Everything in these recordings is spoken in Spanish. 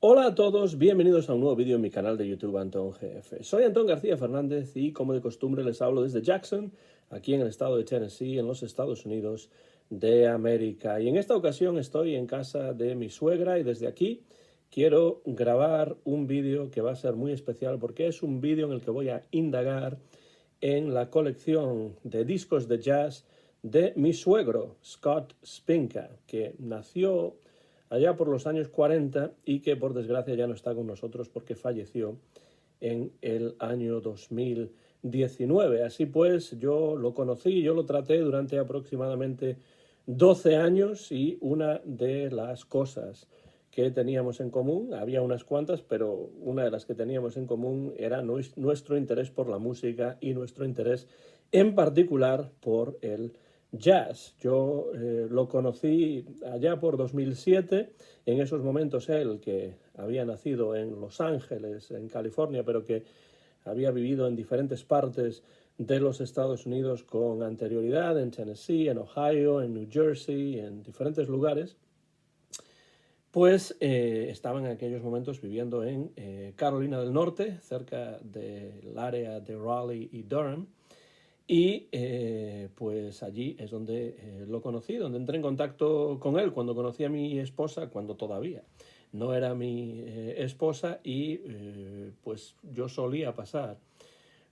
Hola a todos, bienvenidos a un nuevo vídeo en mi canal de YouTube Antón GF. Soy Antón García Fernández y como de costumbre les hablo desde Jackson, aquí en el estado de Tennessee, en los Estados Unidos de América. Y en esta ocasión estoy en casa de mi suegra y desde aquí quiero grabar un vídeo que va a ser muy especial porque es un vídeo en el que voy a indagar en la colección de discos de jazz de mi suegro, Scott Spinka, que nació allá por los años 40 y que por desgracia ya no está con nosotros porque falleció en el año 2019. Así pues, yo lo conocí, yo lo traté durante aproximadamente 12 años y una de las cosas que teníamos en común, había unas cuantas, pero una de las que teníamos en común era nuestro interés por la música y nuestro interés en particular por el jazz. Yo lo conocí allá por 2007, en esos momentos él, que había nacido en Los Ángeles, en California, pero que había vivido en diferentes partes de los Estados Unidos con anterioridad, en Tennessee, en Ohio, en New Jersey, en diferentes lugares, pues estaba en aquellos momentos viviendo en Carolina del Norte, cerca del área de Raleigh y Durham, y pues allí es donde lo conocí, donde entré en contacto con él cuando conocí a mi esposa, cuando todavía no era mi esposa, y pues yo solía pasar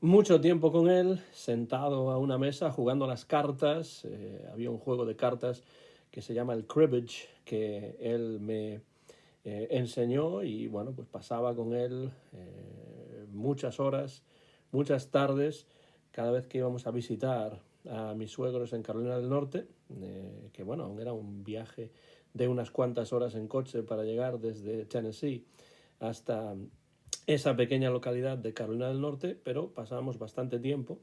mucho tiempo con él, sentado a una mesa jugando a las cartas. Había un juego de cartas que se llama el cribbage, que él me enseñó y bueno, pues pasaba con él muchas horas, muchas tardes, cada vez que íbamos a visitar a mis suegros en Carolina del Norte, que bueno, aún era un viaje de unas cuantas horas en coche para llegar desde Tennessee hasta esa pequeña localidad de Carolina del Norte, pero pasábamos bastante tiempo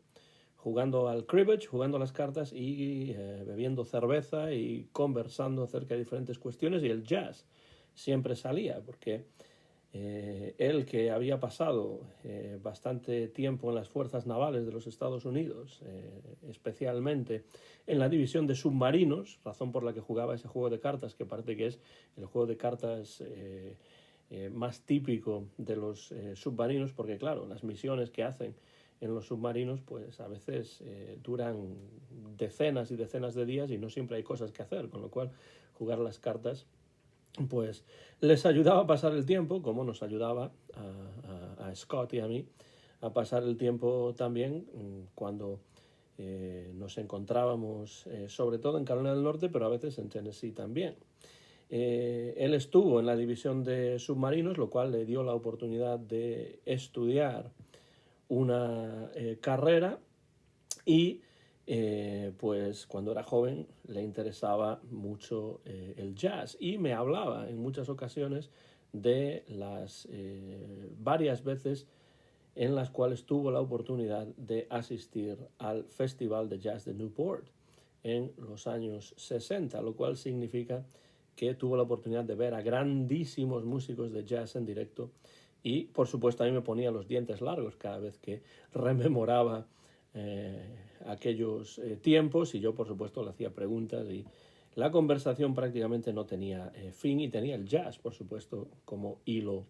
jugando al cribbage, jugando a las cartas y bebiendo cerveza y conversando acerca de diferentes cuestiones, y el jazz siempre salía porque él, que había pasado bastante tiempo en las fuerzas navales de los Estados Unidos, especialmente en la división de submarinos, razón por la que jugaba ese juego de cartas, que parece que es el juego de cartas más típico de los submarinos, porque claro, las misiones que hacen en los submarinos pues a veces duran decenas y decenas de días y no siempre hay cosas que hacer, con lo cual jugar las cartas pues les ayudaba a pasar el tiempo, como nos ayudaba a Scott y a mí a pasar el tiempo también cuando nos encontrábamos sobre todo en Carolina del Norte, pero a veces en Tennessee también. Él estuvo en la división de submarinos, lo cual le dio la oportunidad de estudiar una carrera, y pues cuando era joven le interesaba mucho el jazz y me hablaba en muchas ocasiones de las varias veces en las cuales tuvo la oportunidad de asistir al Festival de Jazz de Newport en los años 60, lo cual significa que tuvo la oportunidad de ver a grandísimos músicos de jazz en directo, y por supuesto a mí me ponía los dientes largos cada vez que rememoraba aquellos tiempos, y yo por supuesto le hacía preguntas y la conversación prácticamente no tenía fin, y tenía el jazz por supuesto como hilo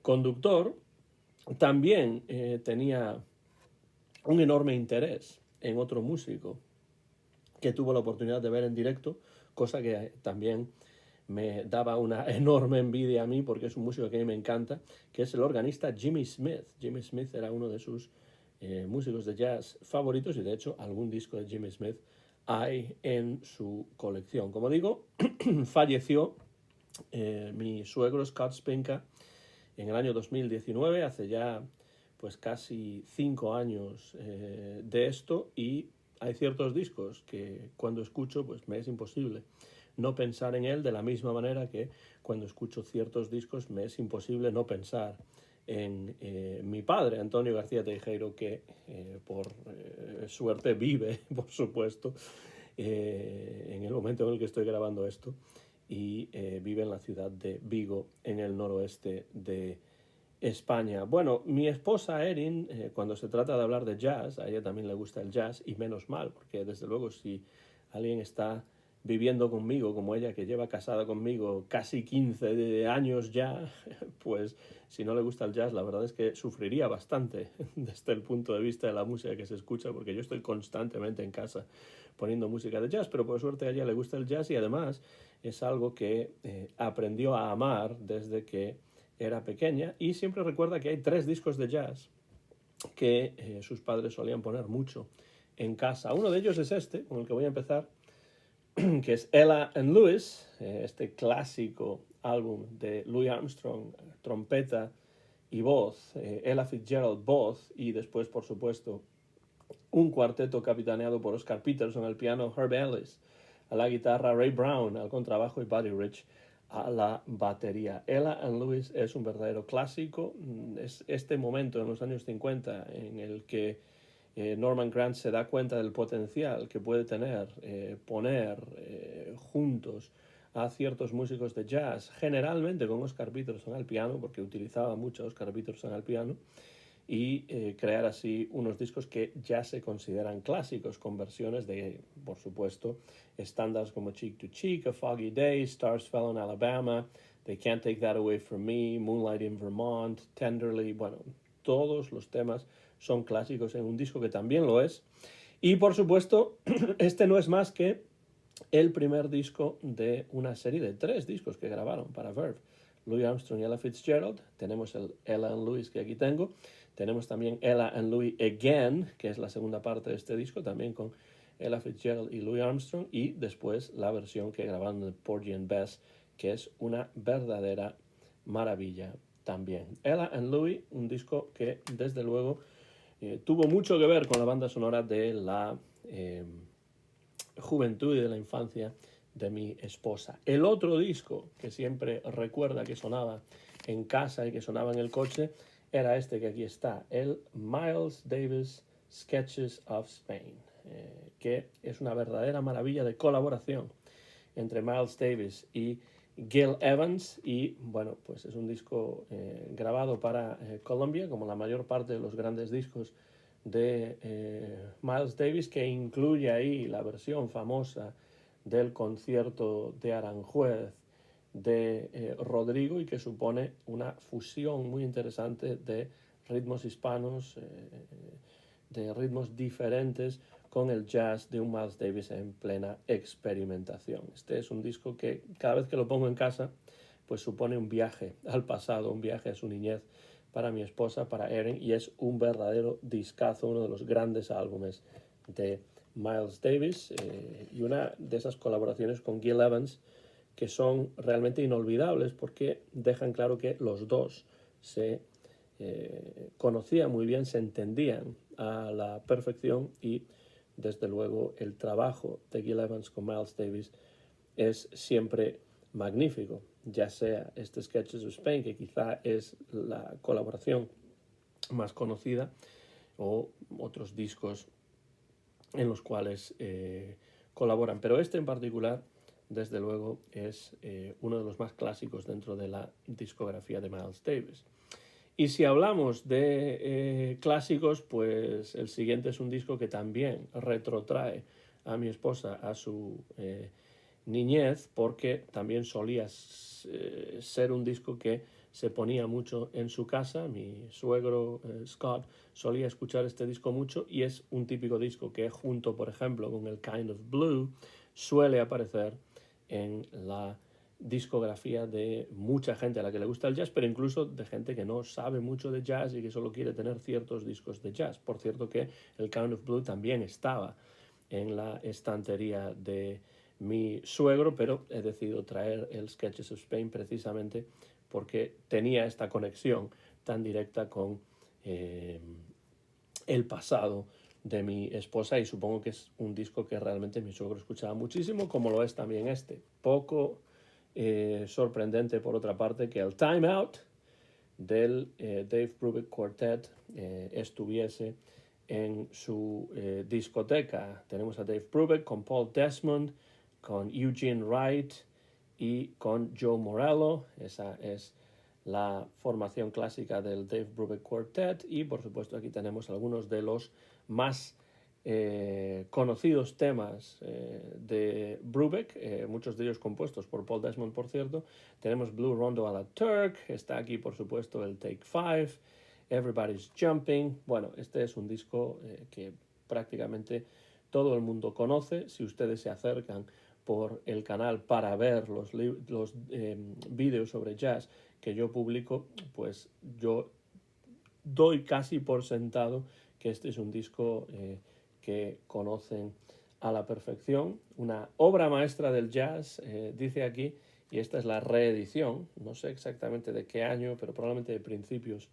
conductor. También tenía un enorme interés en otro músico que tuvo la oportunidad de ver en directo, cosa que también me daba una enorme envidia a mí porque es un músico que a mí me encanta, que es el organista Jimmy Smith. Jimmy Smith era uno de sus músicos de jazz favoritos, y de hecho algún disco de Jimmy Smith hay en su colección. Como digo, falleció mi suegro Scott Spinka en el año 2019, hace ya pues casi 5 años de esto, y hay ciertos discos que cuando escucho pues me es imposible no pensar en él, de la misma manera que cuando escucho ciertos discos me es imposible no pensar en mi padre, Antonio García Teijeiro, que por suerte vive, por supuesto, en el momento en el que estoy grabando esto, y vive en la ciudad de Vigo, en el noroeste de España. Bueno, mi esposa Erin, cuando se trata de hablar de jazz, a ella también le gusta el jazz, y menos mal, porque desde luego si alguien está viviendo conmigo, como ella que lleva casada conmigo casi 15 años ya, pues si no le gusta el jazz, la verdad es que sufriría bastante desde el punto de vista de la música que se escucha, porque yo estoy constantemente en casa poniendo música de jazz, pero por suerte a ella le gusta el jazz y además es algo que aprendió a amar desde que era pequeña, y siempre recuerda que hay 3 discos de jazz que sus padres solían poner mucho en casa. Uno de ellos es este, con el que voy a empezar, que es Ella and Louis, este clásico álbum de Louis Armstrong, trompeta y voz, Ella Fitzgerald voz, y después, por supuesto, un cuarteto capitaneado por Oscar Peterson al piano, Herb Ellis a la guitarra, Ray Brown al contrabajo y Buddy Rich a la batería. Ella and Louis es un verdadero clásico. Es este momento en los años 50 en el que Norman Granz se da cuenta del potencial que puede tener poner juntos a ciertos músicos de jazz, generalmente con Oscar Peterson al piano, porque utilizaba mucho a Oscar Peterson al piano, y crear así unos discos que ya se consideran clásicos, con versiones de, por supuesto, estándares como Cheek to Cheek, A Foggy Day, Stars Fell in Alabama, They Can't Take That Away From Me, Moonlight in Vermont, Tenderly. Bueno, todos los temas son clásicos en un disco que también lo es. Y por supuesto, este no es más que el primer disco de una serie de 3 discos que grabaron para Verve. Louis Armstrong y Ella Fitzgerald. Tenemos el Ella and Louis que aquí tengo. Tenemos también Ella and Louis Again, que es la segunda parte de este disco, también con Ella Fitzgerald y Louis Armstrong. Y después la versión que grabaron de Porgy and Bess, que es una verdadera maravilla también. Ella and Louis, un disco que desde luego tuvo mucho que ver con la banda sonora de la juventud y de la infancia de mi esposa. El otro disco que siempre recuerda que sonaba en casa y que sonaba en el coche era este que aquí está, el Miles Davis Sketches of Spain, que es una verdadera maravilla de colaboración entre Miles Davis y Gil Evans, y bueno, pues es un disco grabado para Columbia, como la mayor parte de los grandes discos de Miles Davis, que incluye ahí la versión famosa del concierto de Aranjuez de Rodrigo, y que supone una fusión muy interesante de ritmos hispanos, de ritmos diferentes, con el jazz de un Miles Davis en plena experimentación. Este es un disco que cada vez que lo pongo en casa, pues supone un viaje al pasado, un viaje a su niñez para mi esposa, para Erin, y es un verdadero discazo, uno de los grandes álbumes de Miles Davis, y una de esas colaboraciones con Gil Evans que son realmente inolvidables, porque dejan claro que los dos se conocían muy bien, se entendían a la perfección, y desde luego el trabajo de Gil Evans con Miles Davis es siempre magnífico, ya sea este Sketches of Spain, que quizá es la colaboración más conocida, o otros discos en los cuales colaboran, pero este en particular desde luego es uno de los más clásicos dentro de la discografía de Miles Davis. Y si hablamos de clásicos, pues el siguiente es un disco que también retrotrae a mi esposa a su niñez, porque también solía ser un disco que se ponía mucho en su casa. Mi suegro Scott solía escuchar este disco mucho, y es un típico disco que junto, por ejemplo, con el Kind of Blue, suele aparecer en la discografía de mucha gente a la que le gusta el jazz, pero incluso de gente que no sabe mucho de jazz y que solo quiere tener ciertos discos de jazz. Por cierto que el Kind of Blue también estaba en la estantería de mi suegro, pero he decidido traer el Sketches of Spain precisamente porque tenía esta conexión tan directa con el pasado de mi esposa, y supongo que es un disco que realmente mi suegro escuchaba muchísimo, como lo es también este. Poco sorprendente, por otra parte, que el Time Out del Dave Brubeck Quartet estuviese en su discoteca. Tenemos a Dave Brubeck con Paul Desmond, con Eugene Wright y con Joe Morello. Esa es la formación clásica del Dave Brubeck Quartet, y por supuesto aquí tenemos algunos de los más conocidos temas de Brubeck, muchos de ellos compuestos por Paul Desmond, por cierto. Tenemos Blue Rondo a la Turk, está aquí por supuesto el Take Five, Everybody's Jumping. Bueno, este es un disco que prácticamente todo el mundo conoce. Si ustedes se acercan por el canal para ver los vídeos sobre jazz que yo publico, pues yo doy casi por sentado que este es un disco que conocen a la perfección, una obra maestra del jazz, dice aquí, y esta es la reedición, no sé exactamente de qué año, pero probablemente de principios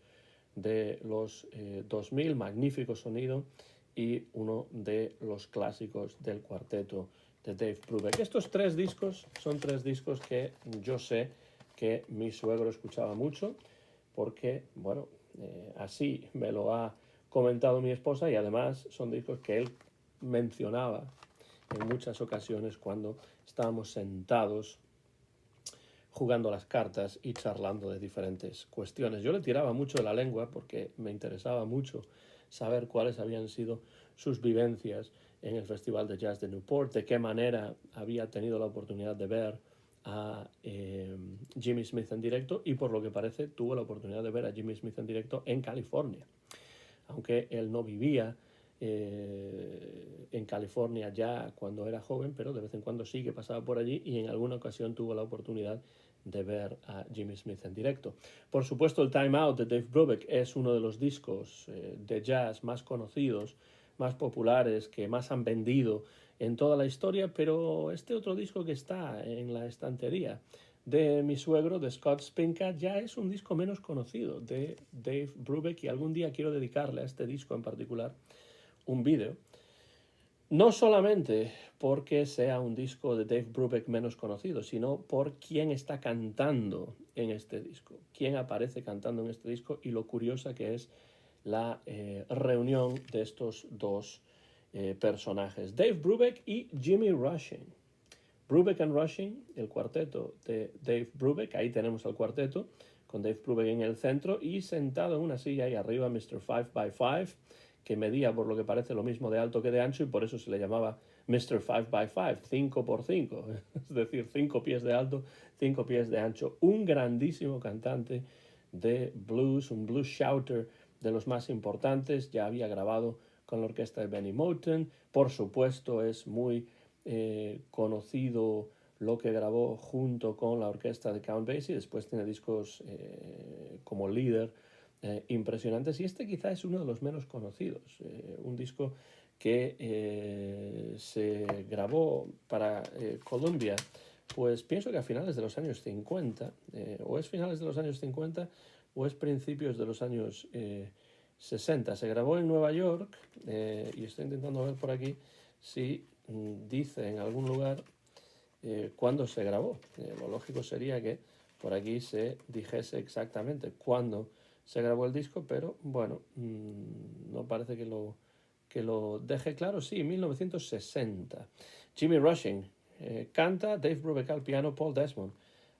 de los 2000, magnífico sonido y uno de los clásicos del cuarteto de Dave Brubeck. Estos tres discos son tres discos que yo sé que mi suegro escuchaba mucho, porque, bueno, así me lo ha comentado mi esposa, y además son discos que él mencionaba en muchas ocasiones cuando estábamos sentados jugando las cartas y charlando de diferentes cuestiones. Yo le tiraba mucho de la lengua porque me interesaba mucho saber cuáles habían sido sus vivencias en el Festival de Jazz de Newport, de qué manera había tenido la oportunidad de ver a Jimmy Smith en directo, y por lo que parece tuvo la oportunidad de ver a Jimmy Smith en directo en California, aunque él no vivía en California ya cuando era joven, pero de vez en cuando sí que pasaba por allí, y en alguna ocasión tuvo la oportunidad de ver a Jimmy Smith en directo. Por supuesto, el Time Out de Dave Brubeck es uno de los discos de jazz más conocidos, más populares, que más han vendido en toda la historia, pero este otro disco que está en la estantería de mi suegro, de Scott Spinka, ya es un disco menos conocido de Dave Brubeck, y algún día quiero dedicarle a este disco en particular un vídeo, no solamente porque sea un disco de Dave Brubeck menos conocido, sino por quién está cantando en este disco, quién aparece cantando en este disco, y lo curiosa que es la reunión de estos dos personajes, Dave Brubeck y Jimmy Rushing. Brubeck and Rushing, el cuarteto de Dave Brubeck, ahí tenemos el cuarteto, con Dave Brubeck en el centro, y sentado en una silla ahí arriba Mr. 5x5, que medía por lo que parece lo mismo de alto que de ancho, y por eso se le llamaba Mr. 5x5, 5x5, es decir, 5 pies de alto, 5 pies de ancho. Un grandísimo cantante de blues, un blues shouter de los más importantes, ya había grabado con la orquesta de Benny Moten, por supuesto es muy conocido lo que grabó junto con la orquesta de Count Basie, después tiene discos como líder impresionantes, y este quizá es uno de los menos conocidos, un disco que se grabó para Columbia, pues pienso que a finales de los años 50, o es finales de los años 50 o es principios de los años 60. Se grabó en Nueva York, y estoy intentando ver por aquí si dice en algún lugar cuándo se grabó. Lo lógico sería que por aquí se dijese exactamente cuándo se grabó el disco, pero bueno, no parece que lo deje claro. Sí, 1960. Jimmy Rushing canta, Dave Brubeck al piano, Paul Desmond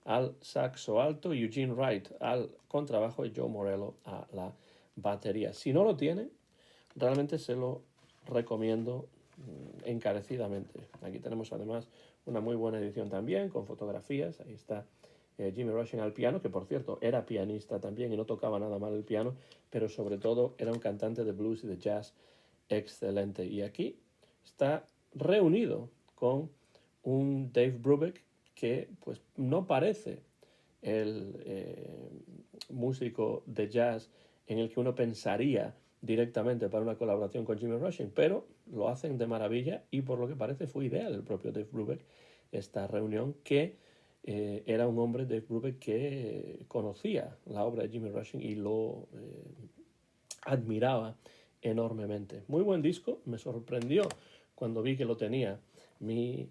al saxo alto, Eugene Wright al contrabajo y Joe Morello a la batería. Si no lo tiene, realmente se lo recomiendo encarecidamente. Aquí tenemos además una muy buena edición también, con fotografías. Ahí está Jimmy Rushing al piano, que por cierto era pianista también y no tocaba nada mal el piano, pero sobre todo era un cantante de blues y de jazz excelente. Y aquí está reunido con un Dave Brubeck que pues no parece el músico de jazz en el que uno pensaría directamente para una colaboración con Jimmy Rushing, pero lo hacen de maravilla, y por lo que parece fue idea del propio Dave Brubeck esta reunión, que era un hombre, Dave Brubeck, que conocía la obra de Jimmy Rushing y lo admiraba enormemente. Muy buen disco, me sorprendió cuando vi que lo tenía mi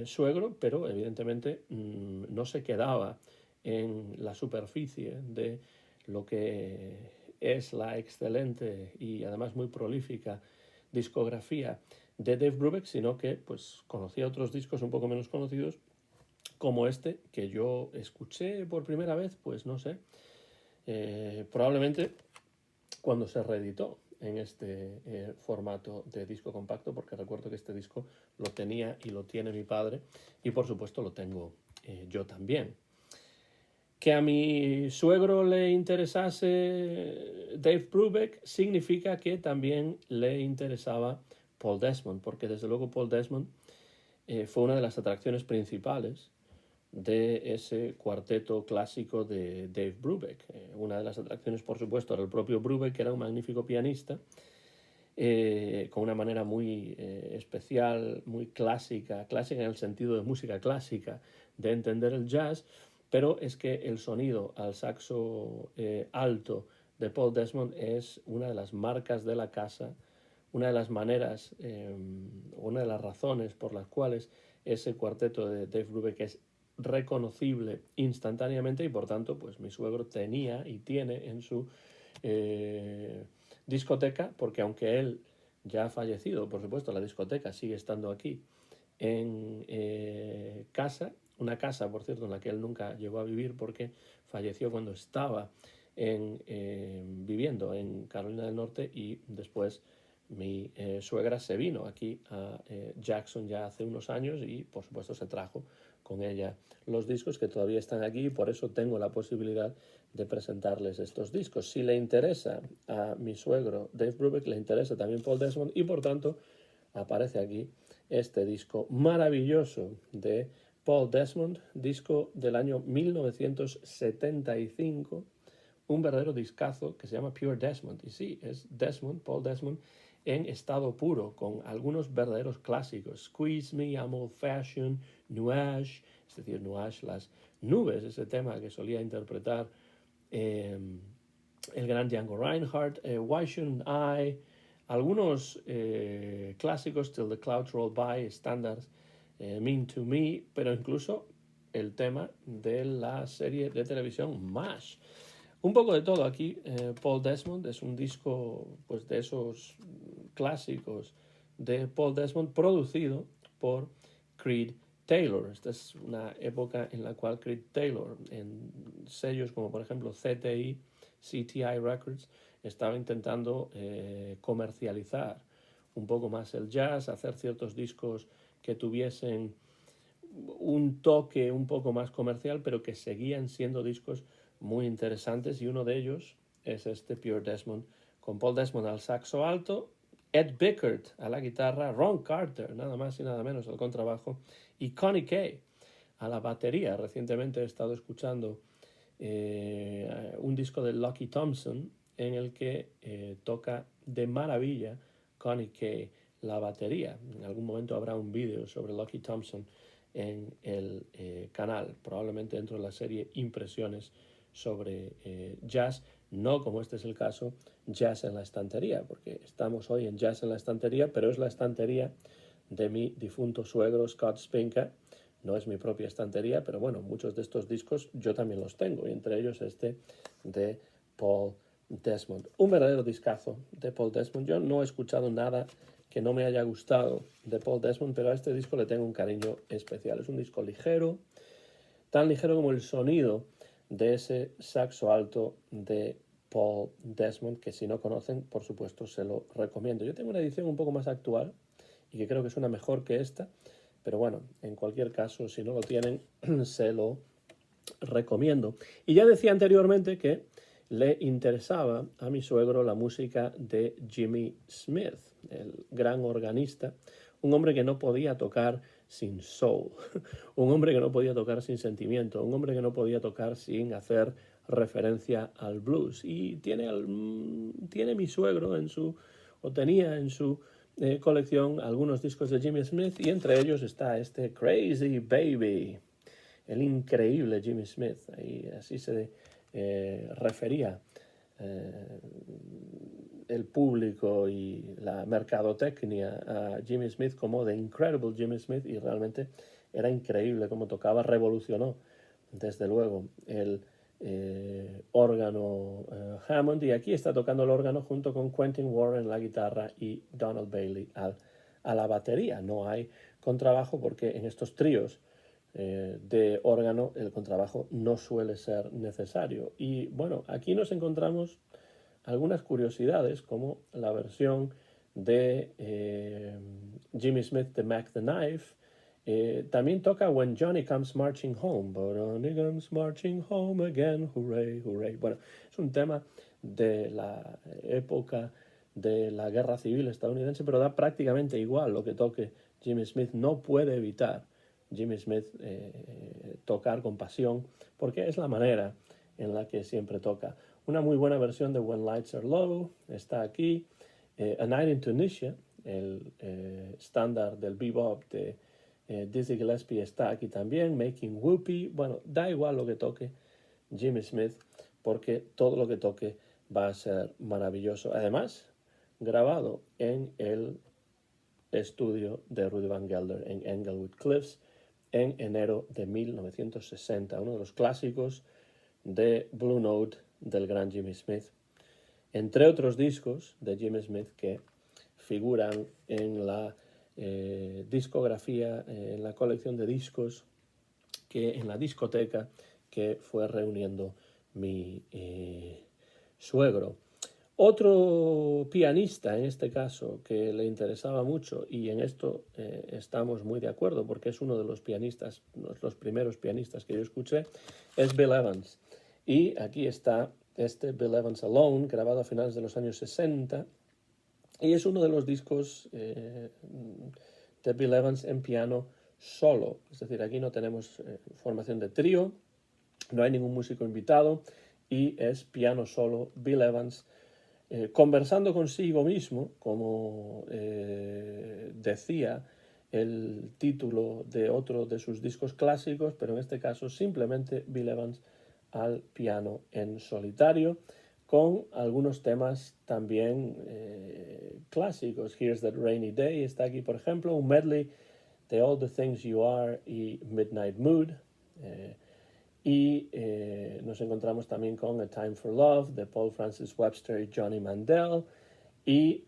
suegro, pero evidentemente no se quedaba en la superficie de lo que es la excelente y además muy prolífica discografía de Dave Brubeck, sino que pues conocía otros discos un poco menos conocidos, como este, que yo escuché por primera vez, pues no sé, probablemente cuando se reeditó en este formato de disco compacto, porque recuerdo que este disco lo tenía y lo tiene mi padre, y por supuesto lo tengo yo también. Que a mi suegro le interesase Dave Brubeck significa que también le interesaba Paul Desmond, porque desde luego Paul Desmond fue una de las atracciones principales de ese cuarteto clásico de Dave Brubeck. Una de las atracciones, por supuesto, era el propio Brubeck, que era un magnífico pianista, con una manera muy especial, muy clásica en el sentido de música clásica, de entender el jazz, pero es que el sonido al saxo alto de Paul Desmond es una de las marcas de la casa, una de las maneras, una de las razones por las cuales ese cuarteto de Dave Brubeck es reconocible instantáneamente, y por tanto pues mi suegro tenía y tiene en su discoteca, porque aunque él ya ha fallecido, por supuesto la discoteca sigue estando aquí en casa, una casa por cierto en la que él nunca llegó a vivir porque falleció cuando estaba viviendo en Carolina del Norte, y después mi suegra se vino aquí a Jackson ya hace unos años, y por supuesto se trajo con ella los discos que todavía están aquí, y por eso tengo la posibilidad de presentarles estos discos. Si le interesa a mi suegro Dave Brubeck, le interesa también Paul Desmond, y por tanto aparece aquí este disco maravilloso de Paul Desmond, disco del año 1975, un verdadero discazo que se llama Pure Desmond. Y sí, es Desmond, Paul Desmond, en estado puro, con algunos verdaderos clásicos. Squeeze Me, I'm Old Fashioned, Nuage, es decir, Nuage, las nubes, ese tema que solía interpretar el gran Django Reinhardt, Why Shouldn't I, algunos clásicos, Till the Clouds Roll By, estándares, Mean to Me, pero incluso el tema de la serie de televisión MASH. Un poco de todo aquí. Paul Desmond es un disco pues de esos clásicos de Paul Desmond, producido por Creed Taylor. Esta es una época en la cual Creed Taylor, en sellos como por ejemplo CTI, CTI Records, estaba intentando comercializar un poco más el jazz, hacer ciertos discos que tuviesen un toque un poco más comercial, pero que seguían siendo discos muy interesantes, y uno de ellos es este Pure Desmond, con Paul Desmond al saxo alto, Ed Bickert a la guitarra, Ron Carter, nada más y nada menos, al contrabajo, y Connie Kay a la batería. Recientemente he estado escuchando un disco de Lucky Thompson en el que toca de maravilla Connie Kay la batería. En algún momento habrá un vídeo sobre Lucky Thompson en el canal, probablemente dentro de la serie Impresiones sobre jazz, no como este es el caso, Jazz en la estantería, porque estamos hoy en Jazz en la estantería, pero es la estantería de mi difunto suegro Scott Spinka. No es mi propia estantería, pero bueno, muchos de estos discos yo también los tengo, y entre ellos este de Paul Desmond. Un verdadero discazo de Paul Desmond. Yo no he escuchado nada que no me haya gustado de Paul Desmond, pero a este disco le tengo un cariño especial. Es un disco ligero, tan ligero como el sonido de ese saxo alto de Paul Desmond, que si no conocen, por supuesto, se lo recomiendo. Yo tengo una edición un poco más actual y que creo que suena mejor que esta, pero bueno, en cualquier caso, si no lo tienen, se lo recomiendo. Y ya decía anteriormente que le interesaba a mi suegro la música de Jimmy Smith, el gran organista, un hombre que no podía tocar sin soul, un hombre que no podía tocar sin sentimiento, un hombre que no podía tocar sin hacer referencia al blues. Y tiene mi suegro tenía en su colección algunos discos de Jimmy Smith, y entre ellos está este Crazy Baby, el increíble Jimmy Smith. Y así se refería el público y la mercadotecnia a Jimmy Smith como The Incredible Jimmy Smith, y realmente era increíble cómo tocaba. Revolucionó desde luego el órgano Hammond, y aquí está tocando el órgano junto con Quentin Warren la guitarra y Donald Bailey a la batería. No hay contrabajo porque en estos tríos de órgano el contrabajo no suele ser necesario. Y bueno, aquí nos encontramos algunas curiosidades, como la versión de Jimmy Smith de Mac the Knife. También toca When Johnny Comes Marching Home. Johnny comes marching home again, hooray, hooray. Bueno, es un tema de la época de la Guerra Civil estadounidense, pero da prácticamente igual lo que toque Jimmy Smith. No puede evitar Jimmy Smith tocar con pasión, porque es la manera en la que siempre toca. Una muy buena versión de When Lights Are Low está aquí. A Night in Tunisia, el estándar del bebop de Dizzy Gillespie, está aquí también. Making Whoopee. Bueno, da igual lo que toque Jimmy Smith, porque todo lo que toque va a ser maravilloso. Además, grabado en el estudio de Rudy Van Gelder en Englewood Cliffs en enero de 1960, uno de los clásicos de Blue Note del gran Jimmy Smith, entre otros discos de Jimmy Smith que figuran en la discografía, en la colección de discos, en la discoteca que fue reuniendo mi suegro. Otro pianista, en este caso, que le interesaba mucho, y en esto estamos muy de acuerdo, porque es uno de los pianistas, los primeros pianistas que yo escuché, es Bill Evans. Y aquí está este Bill Evans Alone, grabado a finales de los años 60, y es uno de los discos de Bill Evans en piano solo. Es decir, aquí no tenemos formación de trío, no hay ningún músico invitado, y es piano solo, Bill Evans, conversando consigo mismo, como decía el título de otro de sus discos clásicos, pero en este caso simplemente Bill Evans al piano en solitario, con algunos temas también clásicos. Here's That Rainy Day está aquí, por ejemplo, un medley de All the Things You Are y Midnight Mood. Y nos encontramos también con A Time for Love de Paul Francis Webster y Johnny Mandel. Y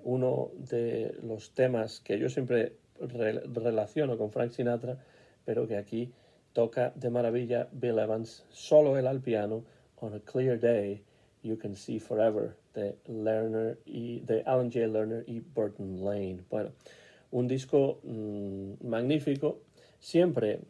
uno de los temas que yo siempre relaciono con Frank Sinatra, pero que aquí toca de maravilla Bill Evans, solo él al piano, On a Clear Day You Can See Forever, de Alan J. Lerner y Burton Lane. Bueno, un disco magnífico. Siempre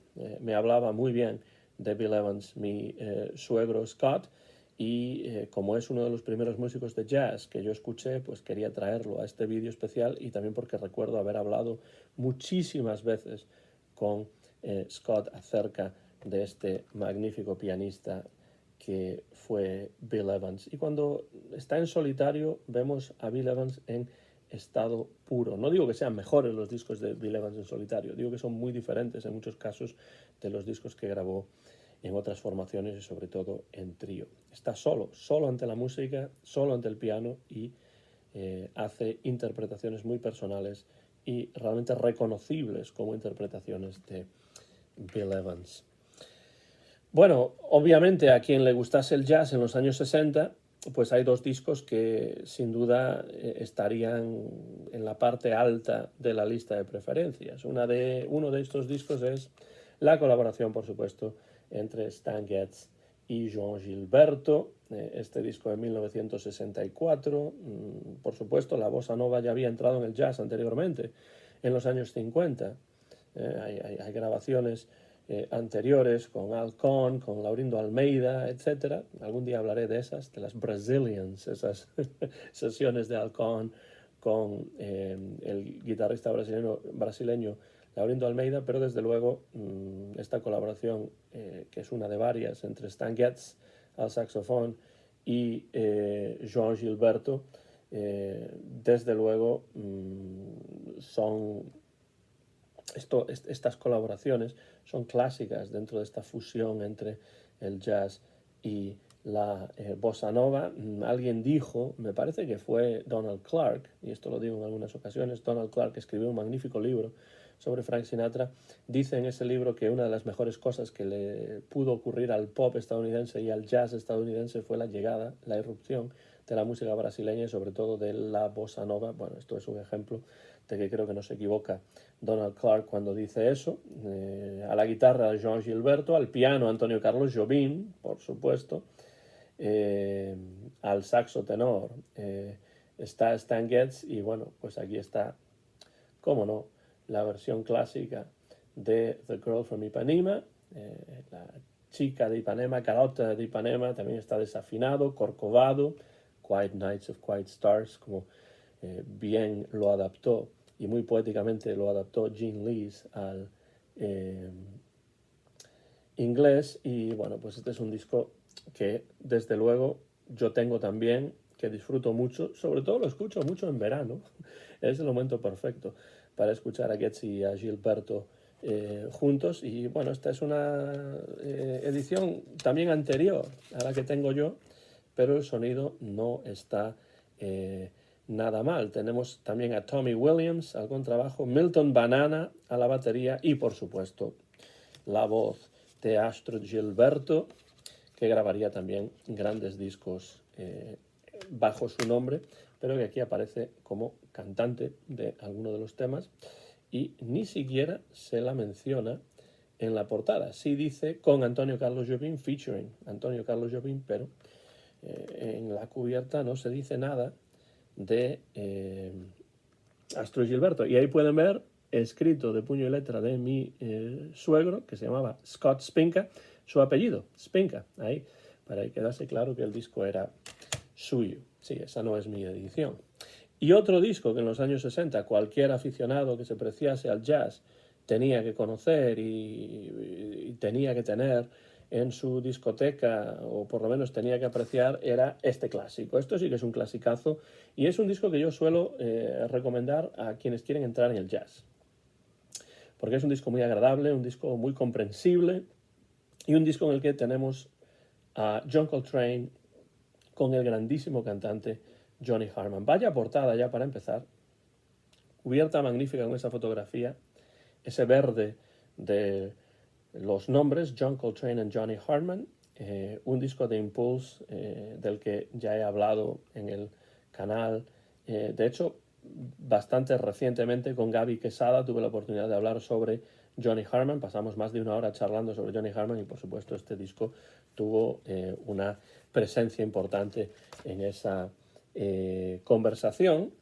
me hablaba muy bien de Bill Evans, mi suegro Scott, y como es uno de los primeros músicos de jazz que yo escuché, pues quería traerlo a este vídeo especial, y también porque recuerdo haber hablado muchísimas veces con Scott acerca de este magnífico pianista que fue Bill Evans. Y cuando está en solitario vemos a Bill Evans en estado puro. No digo que sean mejores los discos de Bill Evans en solitario, digo que son muy diferentes en muchos casos de los discos que grabó en otras formaciones y sobre todo en trío. Está solo ante la música, solo ante el piano, y hace interpretaciones muy personales y realmente reconocibles como interpretaciones de Bill Evans. Bueno, obviamente a quien le gustase el jazz en los años 60, pues hay dos discos que sin duda estarían en la parte alta de la lista de preferencias. Uno de estos discos es la colaboración, por supuesto, entre Stan Getz y Joan Gilberto, este disco de 1964. Por supuesto, la bossa nova ya había entrado en el jazz anteriormente, en los años 50. Hay grabaciones anteriores con Al Cohn, con Laurindo Almeida, etc. Algún día hablaré de las Brazilians, esas sesiones de Al Cohn con el guitarrista brasileño Laurindo Almeida, pero desde luego esta colaboración, que es una de varias, entre Stan Getz al saxofón y Joan Gilberto, desde luego estas colaboraciones son clásicas dentro de esta fusión entre el jazz y la bossa nova. Alguien dijo, me parece que fue Donald Clark, y esto lo digo en algunas ocasiones, Donald Clark escribió un magnífico libro sobre Frank Sinatra. Dice en ese libro que una de las mejores cosas que le pudo ocurrir al pop estadounidense y al jazz estadounidense fue la llegada, la irrupción de la música brasileña y sobre todo de la bossa nova. Bueno, esto es un ejemplo de que creo que no se equivoca Donald Clark cuando dice eso. A la guitarra Joan Gilberto, al piano Antonio Carlos Jobim, por supuesto, al saxo tenor está Stan Getz, y bueno, pues aquí está, cómo no, la versión clásica de The Girl from Ipanema, la chica de Ipanema, Carota de Ipanema, también está desafinado, Corcovado, Quiet Nights of Quiet Stars, como bien lo adaptó y muy poéticamente lo adaptó Gene Lees al inglés. Y bueno, pues este es un disco que desde luego yo tengo también, que disfruto mucho, sobre todo lo escucho mucho en verano, es el momento perfecto para escuchar a Getz y a Gilberto juntos. Y bueno, esta es una edición también anterior a la que tengo yo, pero el sonido no está nada mal. Tenemos también a Tommy Williams al contrabajo, Milton Banana a la batería y por supuesto la voz de Astrud Gilberto, que grabaría también grandes discos bajo su nombre, pero que aquí aparece como cantante de alguno de los temas y ni siquiera se la menciona en la portada. Sí dice con Antonio Carlos Jobim, featuring Antonio Carlos Jobim, pero en la cubierta no se dice nada de Astrud Gilberto. Y ahí pueden ver, escrito de puño y letra de mi suegro, que se llamaba Scott Spinka, su apellido, Spinka, ahí, para que quedase claro que el disco era suyo. Sí, esa no es mi edición. Y otro disco que en los años 60 cualquier aficionado que se preciase al jazz tenía que conocer y tenía que tener en su discoteca, o por lo menos tenía que apreciar, era este clásico. Esto sí que es un clasicazo y es un disco que yo suelo recomendar a quienes quieren entrar en el jazz, porque es un disco muy agradable, un disco muy comprensible y un disco en el que tenemos a John Coltrane con el grandísimo cantante Johnny Harman. Vaya portada ya para empezar, cubierta magnífica con esa fotografía, ese verde de los nombres, John Coltrane y Johnny Harman, un disco de Impulse del que ya he hablado en el canal. De hecho, bastante recientemente con Gaby Quesada tuve la oportunidad de hablar sobre Johnny Harman. Pasamos más de una hora charlando sobre Johnny Harman y por supuesto este disco tuvo una presencia importante en esa conversación.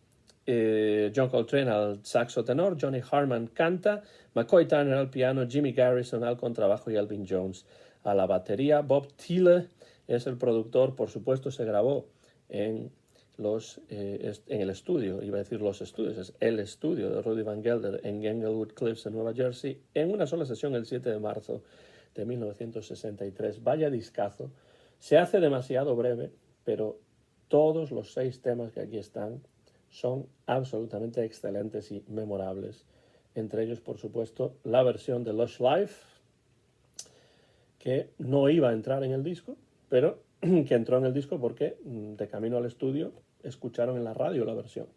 John Coltrane al saxo tenor, Johnny Harman canta, McCoy Tyner al piano, Jimmy Garrison al contrabajo y Elvin Jones a la batería. Bob Thiele es el productor, por supuesto se grabó en el estudio, iba a decir los estudios, es el estudio de Rudy Van Gelder en Englewood Cliffs en Nueva Jersey, en una sola sesión el 7 de marzo de 1963. Vaya discazo, se hace demasiado breve, pero todos los 6 temas que aquí están son absolutamente excelentes y memorables. Entre ellos, por supuesto, la versión de Lush Life, que no iba a entrar en el disco, pero que entró en el disco porque de camino al estudio escucharon en la radio la versión.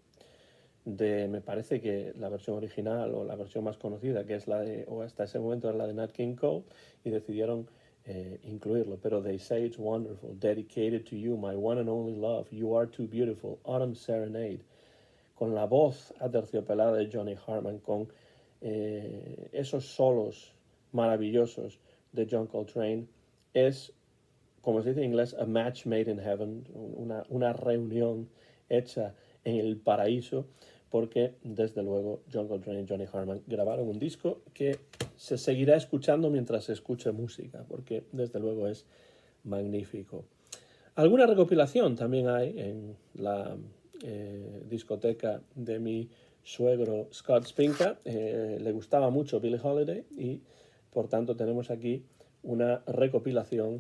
Me parece que la versión original o la versión más conocida, que es la de, o hasta ese momento era la de Nat King Cole, y decidieron incluirlo. Pero They Say It's Wonderful, Dedicated to You, My One and Only Love, You Are Too Beautiful, Autumn Serenade, con la voz aterciopelada de Johnny Harman, con esos solos maravillosos de John Coltrane, es, como se dice en inglés, a match made in heaven, una reunión hecha en el paraíso, porque desde luego John Coltrane y Johnny Harman grabaron un disco que se seguirá escuchando mientras se escuche música, porque desde luego es magnífico. Alguna recopilación también hay en la discoteca de mi suegro Scott Spinka. Le gustaba mucho Billie Holiday y por tanto tenemos aquí una recopilación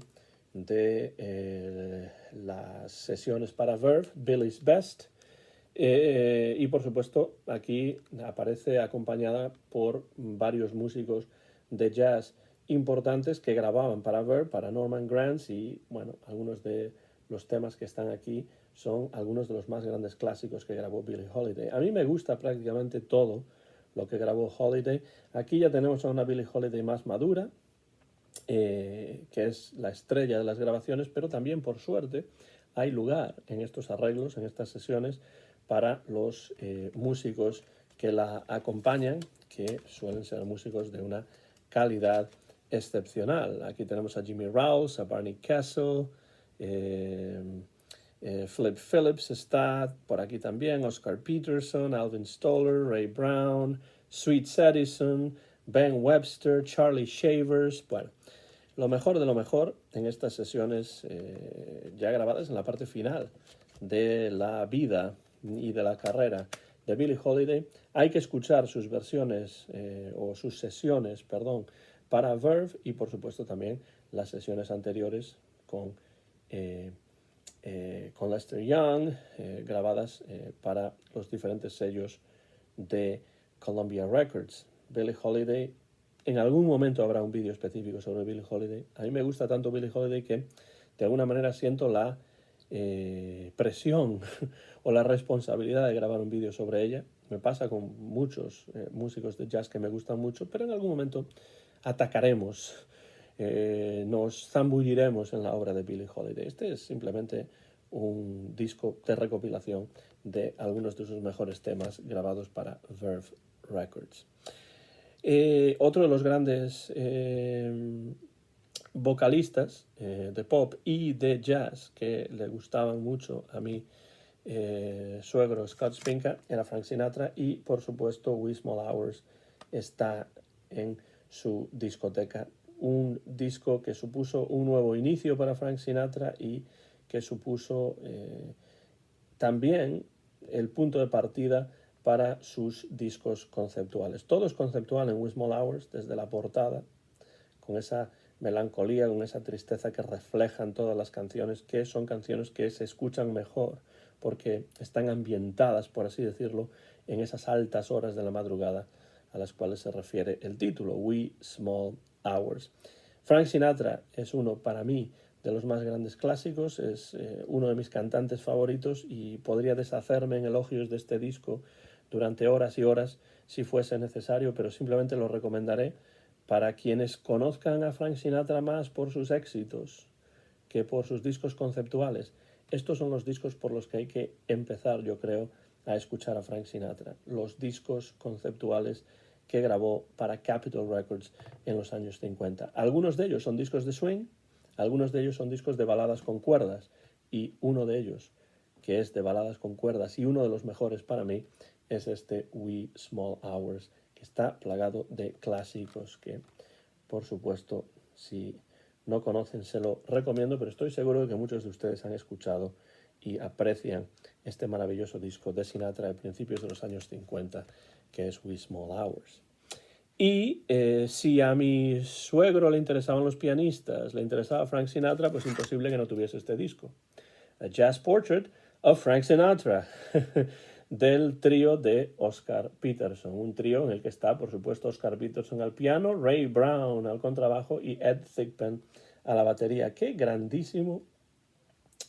de las sesiones para Verve, Billie's Best, y por supuesto aquí aparece acompañada por varios músicos de jazz importantes que grababan para Verve, para Norman Granz, y bueno, algunos de los temas que están aquí son algunos de los más grandes clásicos que grabó Billie Holiday. A mí me gusta prácticamente todo lo que grabó Holiday. Aquí ya tenemos a una Billie Holiday más madura, que es la estrella de las grabaciones, pero también, por suerte, hay lugar en estos arreglos, en estas sesiones, para los músicos que la acompañan, que suelen ser músicos de una calidad excepcional. Aquí tenemos a Jimmy Rouse, a Barney Kessel, Flip Phillips está por aquí también, Oscar Peterson, Alvin Stoller, Ray Brown, Sweet Edison, Ben Webster, Charlie Shavers. Bueno, lo mejor de lo mejor en estas sesiones ya grabadas en la parte final de la vida y de la carrera de Billie Holiday. Hay que escuchar sus versiones o sus sesiones, perdón, para Verve y por supuesto también las sesiones anteriores con Lester Young, grabadas para los diferentes sellos de Columbia Records. Billie Holiday, en algún momento habrá un vídeo específico sobre Billie Holiday. A mí me gusta tanto Billie Holiday que de alguna manera siento la presión o la responsabilidad de grabar un vídeo sobre ella. Me pasa con muchos músicos de jazz que me gustan mucho, pero en algún momento atacaremos, nos zambulliremos en la obra de Billie Holiday. Este es simplemente un disco de recopilación de algunos de sus mejores temas grabados para Verve Records. Otro de los grandes vocalistas de pop y de jazz que le gustaban mucho a mi suegro Scott Spinka era Frank Sinatra, y por supuesto We Small Hours está en su discoteca. Un disco que supuso un nuevo inicio para Frank Sinatra y que supuso también el punto de partida para sus discos conceptuales. Todo es conceptual en We Small Hours, desde la portada, con esa melancolía, con esa tristeza que reflejan todas las canciones, que son canciones que se escuchan mejor porque están ambientadas, por así decirlo, en esas altas horas de la madrugada a las cuales se refiere el título, We Small Hours. Frank Sinatra es uno, para mí, de los más grandes clásicos, es uno de mis cantantes favoritos y podría deshacerme en elogios de este disco durante horas y horas si fuese necesario, pero simplemente lo recomendaré para quienes conozcan a Frank Sinatra más por sus éxitos que por sus discos conceptuales. Estos son los discos por los que hay que empezar, yo creo, a escuchar a Frank Sinatra. Los discos conceptuales que grabó para Capitol Records en los años 50. Algunos de ellos son discos de swing, algunos de ellos son discos de baladas con cuerdas, y uno de ellos, que es de baladas con cuerdas y uno de los mejores para mí, es este We Small Hours, que está plagado de clásicos que, por supuesto, si no conocen, se lo recomiendo, pero estoy seguro de que muchos de ustedes han escuchado y aprecian este maravilloso disco de Sinatra de principios de los años 50, que es We Small Hours. Y si a mi suegro le interesaban los pianistas, le interesaba Frank Sinatra, pues imposible que no tuviese este disco. A Jazz Portrait of Frank Sinatra, del trío de Oscar Peterson. Un trío en el que está, por supuesto, Oscar Peterson al piano, Ray Brown al contrabajo y Ed Thigpen a la batería. Qué grandísimo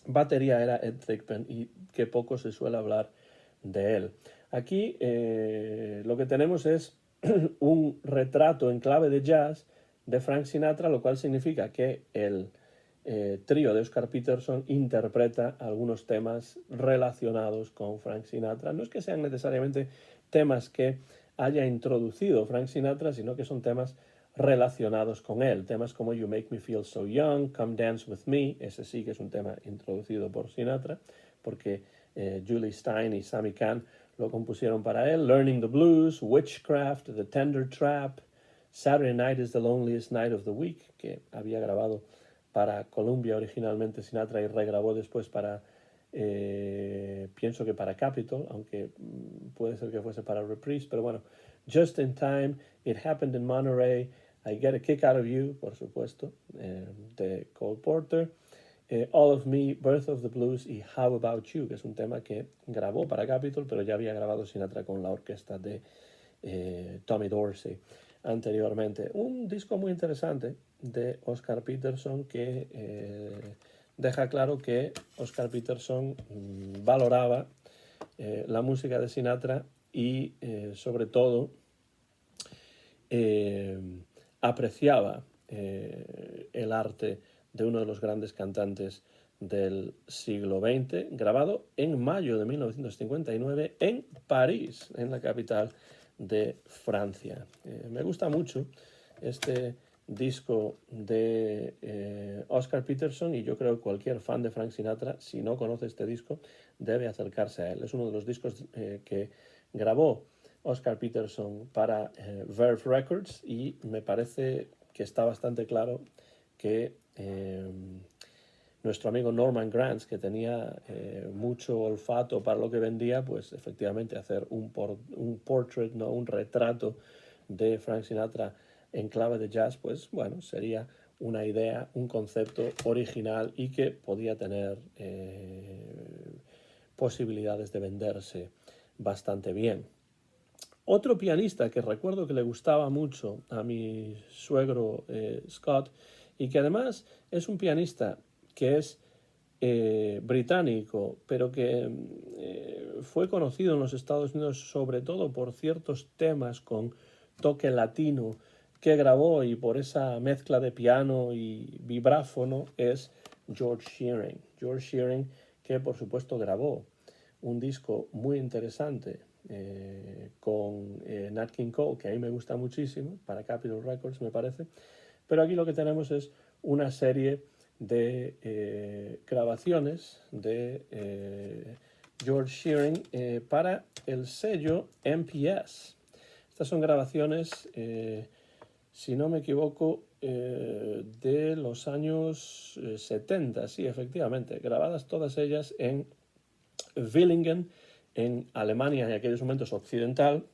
batería era Ed Thigpen y qué poco se suele hablar de él. Aquí lo que tenemos es un retrato en clave de jazz de Frank Sinatra, lo cual significa que el trío de Oscar Peterson interpreta algunos temas relacionados con Frank Sinatra. No es que sean necesariamente temas que haya introducido Frank Sinatra, sino que son temas relacionados con él. Temas como You Make Me Feel So Young, Come Dance With Me, ese sí que es un tema introducido por Sinatra, porque Julie Stein y Sammy Cahn lo compusieron para él. Learning the Blues, Witchcraft, The Tender Trap, Saturday Night is the Loneliest Night of the Week, que había grabado para Columbia originalmente Sinatra y regrabó después para, pienso que para Capitol, aunque puede ser que fuese para Reprise, pero bueno, Just in Time, It Happened in Monterey, I Get a Kick Out of You, por supuesto, de Cole Porter, All of Me, Birth of the Blues y How About You, que es un tema que grabó para Capitol, pero ya había grabado Sinatra con la orquesta de Tommy Dorsey anteriormente. Un disco muy interesante de Oscar Peterson que deja claro que Oscar Peterson valoraba la música de Sinatra y sobre todo apreciaba el arte de uno de los grandes cantantes del siglo XX, grabado en mayo de 1959 en París, en la capital de Francia. Me gusta mucho este disco de Oscar Peterson, y yo creo que cualquier fan de Frank Sinatra, si no conoce este disco, debe acercarse a él. Es uno de los discos que grabó Oscar Peterson para Verve Records, y me parece que está bastante claro que nuestro amigo Norman Granz, que tenía mucho olfato para lo que vendía, pues efectivamente hacer un portrait, no, un retrato de Frank Sinatra en clave de jazz, pues bueno, sería una idea, un concepto original y que podía tener posibilidades de venderse bastante bien. Otro pianista que recuerdo que le gustaba mucho a mi suegro Scott, y que además es un pianista que es británico, pero que fue conocido en los Estados Unidos sobre todo por ciertos temas con toque latino que grabó, y por esa mezcla de piano y vibráfono, es George Shearing. George Shearing, que por supuesto grabó un disco muy interesante con Nat King Cole, que a mí me gusta muchísimo, para Capitol Records me parece, pero aquí lo que tenemos es una serie de grabaciones de George Shearing para el sello MPS. Estas son grabaciones, si no me equivoco, de los años 70, sí, efectivamente, grabadas todas ellas en Villingen, en Alemania, en aquellos momentos occidental,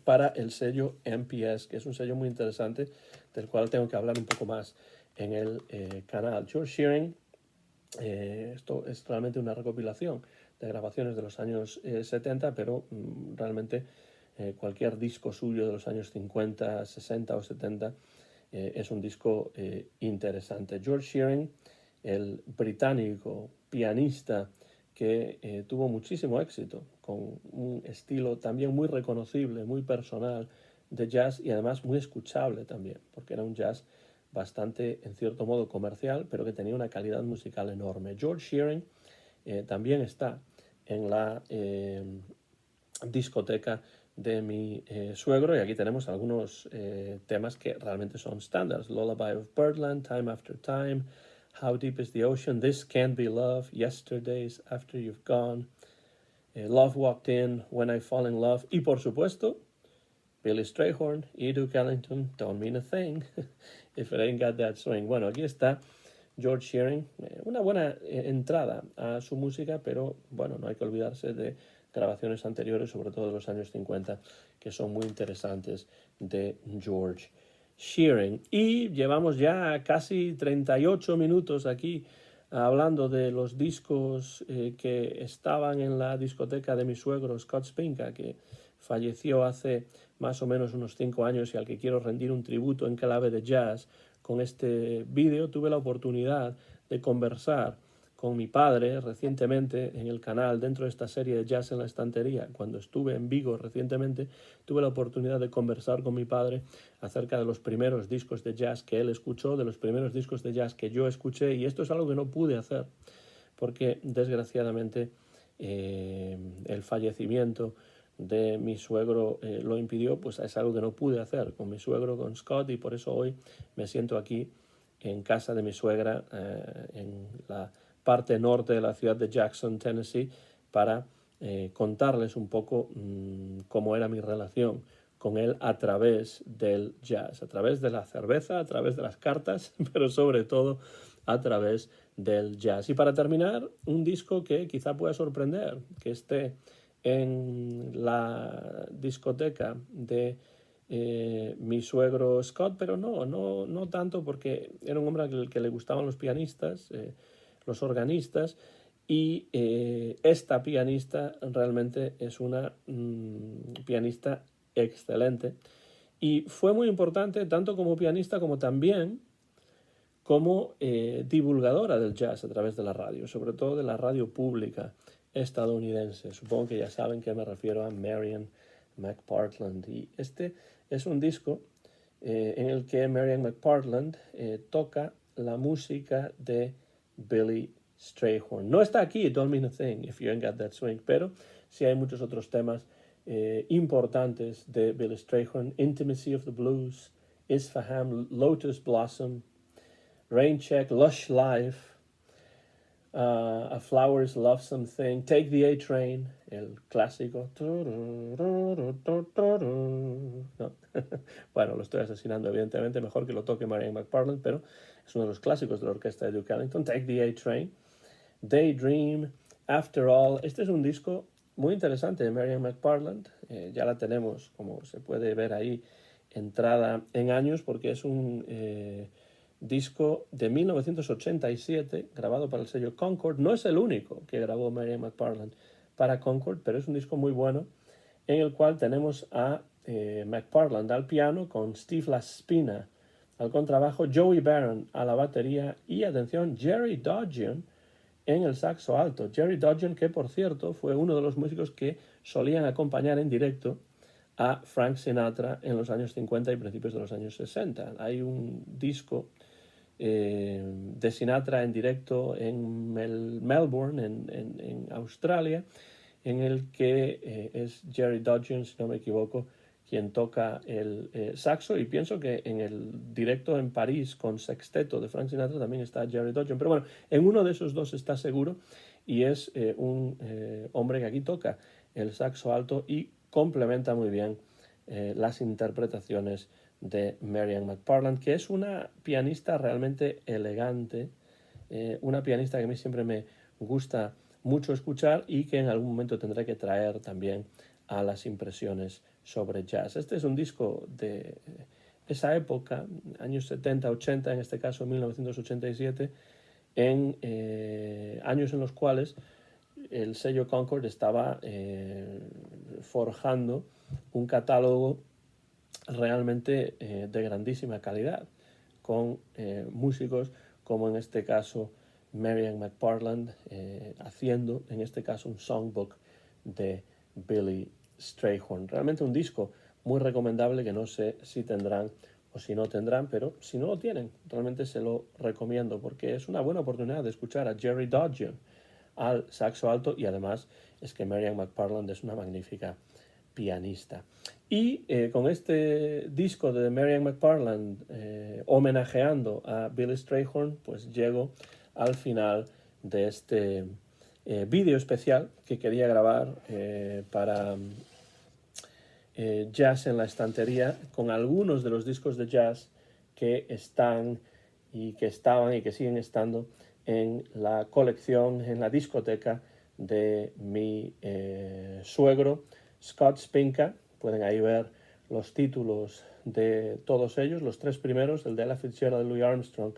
para el sello MPS, que es un sello muy interesante, del cual tengo que hablar un poco más en el canal. George Shearing, esto es realmente una recopilación de grabaciones de los años 70, pero realmente cualquier disco suyo de los años 50, 60 o 70 es un disco interesante. George Shearing, el británico pianista que tuvo muchísimo éxito, con un estilo también muy reconocible, muy personal de jazz, y además muy escuchable también, porque era un jazz bastante, en cierto modo, comercial, pero que tenía una calidad musical enorme. George Shearing también está en la discoteca de mi suegro, y aquí tenemos algunos temas que realmente son estándares: Lullaby of Birdland, Time After Time, How Deep is the Ocean, This Can't Be Love, Yesterdays, After You've Gone, Love Walked In, When I Fall in Love, y por supuesto Billy Strayhorn y Duke Ellington, Don't Mean a Thing, If It Ain't Got That Swing. Bueno, aquí está George Shearing, una buena entrada a su música, pero bueno, no hay que olvidarse de grabaciones anteriores, sobre todo de los años 50, que son muy interesantes, de George Shearing. Y llevamos ya casi 38 minutos aquí hablando de los discos que estaban en la discoteca de mi suegro Scott Spinka, que falleció hace más o menos unos 5 años, y al que quiero rendir un tributo en clave de jazz con este vídeo. Tuve la oportunidad de conversar con mi padre recientemente en el canal, dentro de esta serie de Jazz en la Estantería. Cuando estuve en Vigo recientemente, tuve la oportunidad de conversar con mi padre acerca de los primeros discos de jazz que él escuchó, de los primeros discos de jazz que yo escuché, y esto es algo que no pude hacer porque desgraciadamente el fallecimiento de mi suegro lo impidió. Pues es algo que no pude hacer con mi suegro, con Scott, y por eso hoy me siento aquí en casa de mi suegra en la parte norte de la ciudad de Jackson, Tennessee, para contarles un poco cómo era mi relación con él a través del jazz, a través de la cerveza, a través de las cartas, pero sobre todo a través del jazz. Y para terminar, un disco que quizá pueda sorprender, que esté en la discoteca de mi suegro Scott, pero no tanto, porque era un hombre al que le gustaban los pianistas, los organistas, y esta pianista realmente es una pianista excelente, y fue muy importante tanto como pianista como también como divulgadora del jazz a través de la radio, sobre todo de la radio pública estadounidense. Supongo que ya saben que me refiero a Marian McPartland, y este es un disco en el que Marian McPartland toca la música de Billy Strayhorn. No está aquí Don't Mean a Thing, If You Ain't Got That Swing, pero sí hay muchos otros temas importantes de Billy Strayhorn: Intimacy of the Blues, Isfahan, Lotus Blossom, Rain Check, Lush Life, A Flower's Lovesome Thing, Take the A-Train, el clásico. No. Bueno, lo estoy asesinando, evidentemente, mejor que lo toque Marianne McParland, pero es uno de los clásicos de la orquesta de Duke Ellington. Take the A-Train, Daydream, After All. Este es un disco muy interesante de Marianne McParland. Ya la tenemos, como se puede ver ahí, entrada en años, porque es un disco de 1987, grabado para el sello Concord. No es el único que grabó Marianne McParland para Concord, pero es un disco muy bueno, en el cual tenemos a McParland al piano, con Steve Laspina al contrabajo, Joey Barron a la batería y, atención, Jerry Dodgion en el saxo alto. Jerry Dodgion, que por cierto fue uno de los músicos que solían acompañar en directo a Frank Sinatra en los años 50 y principios de los años 60. Hay un disco de Sinatra en directo en Melbourne, en Australia, en el que es Jerry Dodgion, si no me equivoco, quien toca el saxo, y pienso que en el directo en París con sexteto de Frank Sinatra también está Jerry Dodgion, pero bueno, en uno de esos dos está seguro, y es un hombre que aquí toca el saxo alto y complementa muy bien las interpretaciones de Marianne McParland, que es una pianista realmente elegante, una pianista que a mí siempre me gusta mucho escuchar y que en algún momento tendré que traer también a las impresiones sobre jazz. Este es un disco de esa época, años 70, 80, en este caso 1987, en años en los cuales el sello Concord estaba forjando un catálogo realmente de grandísima calidad, con músicos como en este caso Marianne McParland, haciendo en este caso un songbook de Billy Strayhorn. Realmente un disco muy recomendable, que no sé si tendrán o si no tendrán, pero si no lo tienen, realmente se lo recomiendo, porque es una buena oportunidad de escuchar a Jerry Dodgion al saxo alto, y además es que Marianne McParland es una magnífica pianista. Y con este disco de Marianne McParland homenajeando a Billy Strayhorn, pues llego al final de este vídeo especial que quería grabar para Jazz en la Estantería, con algunos de los discos de jazz que están y que estaban y que siguen estando en la colección, en la discoteca de mi suegro, Scott Spinka. Pueden ahí ver los títulos de todos ellos, los tres primeros, el de Ella Fitzgerald de Louis Armstrong,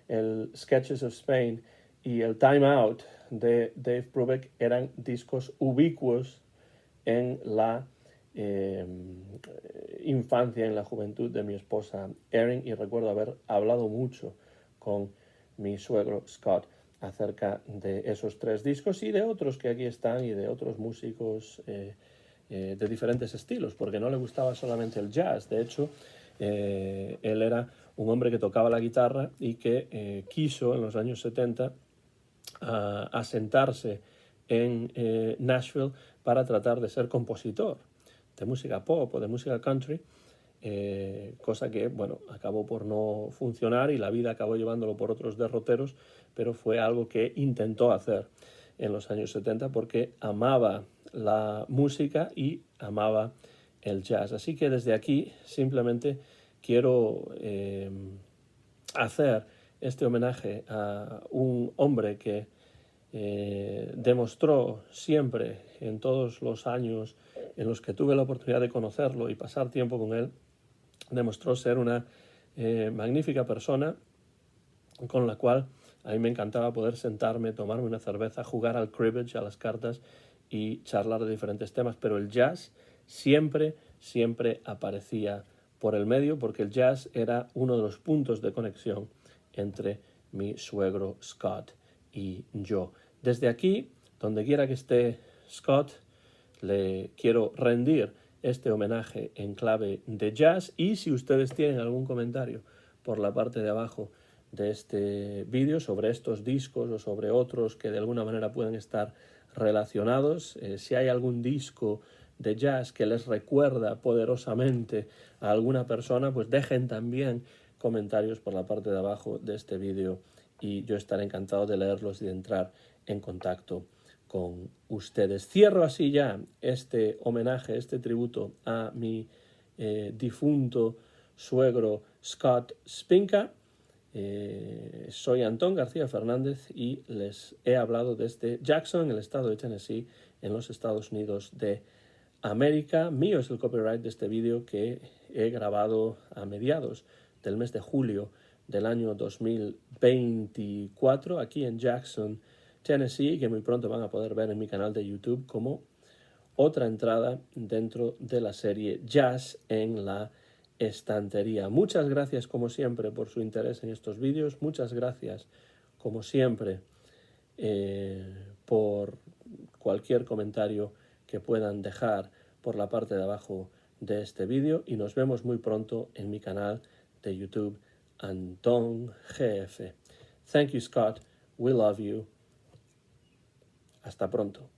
el Sketches of Spain y el Time Out de Dave Brubeck, eran discos ubicuos en la infancia, en la juventud de mi esposa Erin, y recuerdo haber hablado mucho con mi suegro Scott acerca de esos tres discos y de otros que aquí están, y de otros músicos de diferentes estilos, porque no le gustaba solamente el jazz. De hecho, él era un hombre que tocaba la guitarra y que quiso en los años 70 asentarse en Nashville para tratar de ser compositor de música pop o de música country, cosa que, bueno, acabó por no funcionar y la vida acabó llevándolo por otros derroteros, pero fue algo que intentó hacer en los años 70 porque amaba la música y amaba el jazz. Así que desde aquí simplemente quiero hacer este homenaje a un hombre que demostró siempre, en todos los años en los que tuve la oportunidad de conocerlo y pasar tiempo con él, demostró ser una magnífica persona con la cual a mí me encantaba poder sentarme, tomarme una cerveza, jugar al cribbage, a las cartas, y charlar de diferentes temas, pero el jazz siempre aparecía por el medio, porque el jazz era uno de los puntos de conexión entre mi suegro Scott y yo. Desde aquí, donde quiera que esté Scott, le quiero rendir este homenaje en clave de jazz, y si ustedes tienen algún comentario por la parte de abajo de este vídeo sobre estos discos o sobre otros que de alguna manera pueden estar relacionados, si hay algún disco de jazz que les recuerda poderosamente a alguna persona, pues dejen también comentarios por la parte de abajo de este vídeo y yo estaré encantado de leerlos y de entrar en contacto con ustedes. Cierro así ya este homenaje, este tributo a mi difunto suegro Scott Spinka. Soy Antón García Fernández y les he hablado desde Jackson, en el estado de Tennessee, en los Estados Unidos de América. Mío es el copyright de este vídeo que he grabado a mediados del mes de julio del año 2024 aquí en Jackson, Tennessee, que muy pronto van a poder ver en mi canal de YouTube como otra entrada dentro de la serie Jazz en la estantería. Muchas gracias como siempre por su interés en estos vídeos, muchas gracias como siempre por cualquier comentario que puedan dejar por la parte de abajo de este vídeo y nos vemos muy pronto en mi canal de YouTube Antón GF. Thank you, Scott. We love you. Hasta pronto.